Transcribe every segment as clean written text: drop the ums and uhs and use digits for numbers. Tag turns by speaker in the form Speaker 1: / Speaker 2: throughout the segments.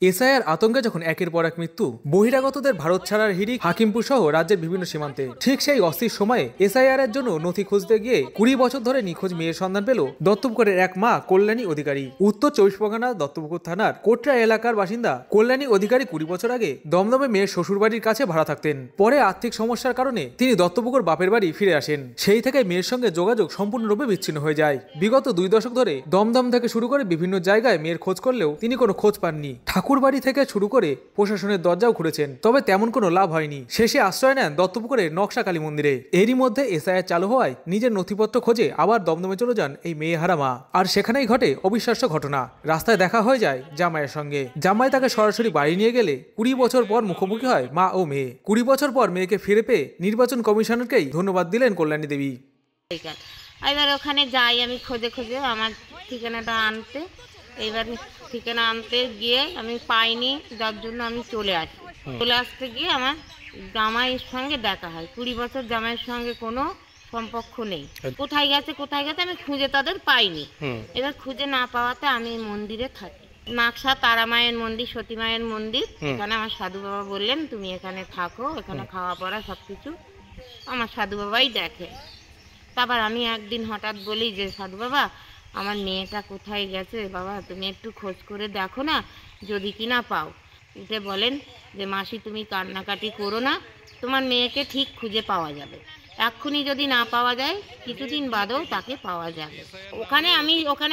Speaker 1: SIR আতঙ্কে যখন একের পর এক মৃত্যু, বহিরাগতদের ভারত ছাড়ার হিড়িক হাকিমপুর সহ রাজ্যের বিভিন্ন সীমান্তে, ঠিক সেই অস্থির সময়ে এসআইআর এর জন্য নথি খুঁজতে গিয়ে 20 বছর ধরে নিখোঁজ মেয়ের সন্ধান পেল দত্তপুকুরের এক মা কল্যাণী অধিকারী। উত্তর 24 পরগনা দত্তপুকুর থানার কোটরা এলাকার বাসিন্দা কল্যাণী অধিকারী 20 বছর আগে দমদমে মেয়ের শ্বশুরবাড়ির কাছে ভাড়া থাকতেন। পরে আর্থিক সমস্যার কারণে তিনি দত্তপুকুর বাপের বাড়ি ফিরে আসেন। সেই থেকে মেয়ের সঙ্গে যোগাযোগ সম্পূর্ণরূপে বিচ্ছিন্ন হয়ে যায়। বিগত 2 দশক ধরে দমদম থেকে শুরু করে বিভিন্ন জায়গায় মেয়ের খোঁজ করলেও তিনি কোনো খোঁজ পাননি। ঠাকুরবাড়ি থেকে শুরু করে প্রশাসনের দরজাও ঘুরেছেন, তবে তেমন কোনো লাভ হয়নি। শেষে আশ্রয় নেন দত্তপুকুরের নকশা কালী মন্দিরে। এরই মধ্যে এসআইআর চালু হওয়ায় নিজের নথিপত্র খোঁজে আবার দমদমে চলে যান এই মেয়েহারা মা। আর সেখানেই ঘটে অবিশ্বাস্য ঘটনা। রাস্তায় দেখা হয়ে যায় জামাইয়ের সঙ্গে। জামাই তাকে সরাসরি বাড়ি নিয়ে গেলে 20 বছর পর মুখোমুখি হয় মা ও মেয়ে। 20 বছর পর মেয়েকে ফিরে পেয়ে নির্বাচন কমিশনারকেই ধন্যবাদ দিলেন কল্যাণী দেবী।
Speaker 2: এবার ওখানে যাই আমি খুঁজে আমার ঠিকানাটা আনতে। এইবার ঠিকানা আনতে গিয়ে আমি পাইনি, যার জন্য আমি চলে আসতে গিয়ে আমার জামাইয়ের সঙ্গে দেখা হয়। 20 বছর জামাইয়ের সঙ্গে কোনো সম্পর্ক নেই। কোথায় গেছে আমি খুঁজে তাদের পাইনি। এবার খুঁজে না পাওয়াতে আমি মন্দিরে থাকি, নাকশা তারা মায়ের মন্দির, সতী মায়ের মন্দির। এখানে আমার সাধু বাবা বললেন তুমি এখানে থাকো, এখানে খাওয়া পড়া সবকিছু আমার সাধু বাবাই দেখে। তারপর আমি একদিন হঠাৎ বলি যে সাধু বাবা আমার মেয়েটা কোথায় গেছে বাবা, তুমি একটু খোঁজ করে দেখো না, যদি কিনা পাও। উঠে বলেন যে মাসি তুমি কান্নাকাটি করো না, তোমার মেয়েকে ঠিক খুঁজে পাওয়া যাবে। এক্ষুনি যদি না পাওয়া যায় কিছুদিন বাদেও তাকে পাওয়া যাবে। ওখানে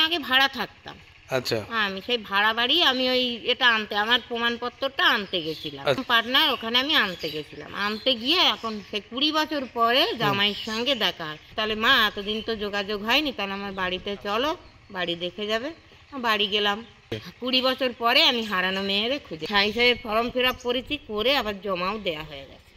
Speaker 2: আগে ভাড়া থাকতাম।
Speaker 3: আচ্ছা,
Speaker 2: আমি সেই ভাড়া বাড়ি আমি ওই এটা আনতে, আমার প্রমাণপত্রটা আনতে গেছিলাম পাটনায়। ওখানে আমি আনতে গেছিলাম, আনতে গিয়ে এখন সেই 20 বছর পরে জামাইয়ের সঙ্গে দেখা হয়। তাহলে মা এতদিন তো যোগাযোগ হয়নি, তাহলে আমার বাড়িতে চলো, বাড়ি দেখে যাবে। বাড়ি গেলাম। 20 বছর পরে আমি হারানো মেয়েরে খুঁজে সাহেবের ফর্ম ফিল আপ করেছি, করে আবার জমাও দেয়া হয়ে গেছে।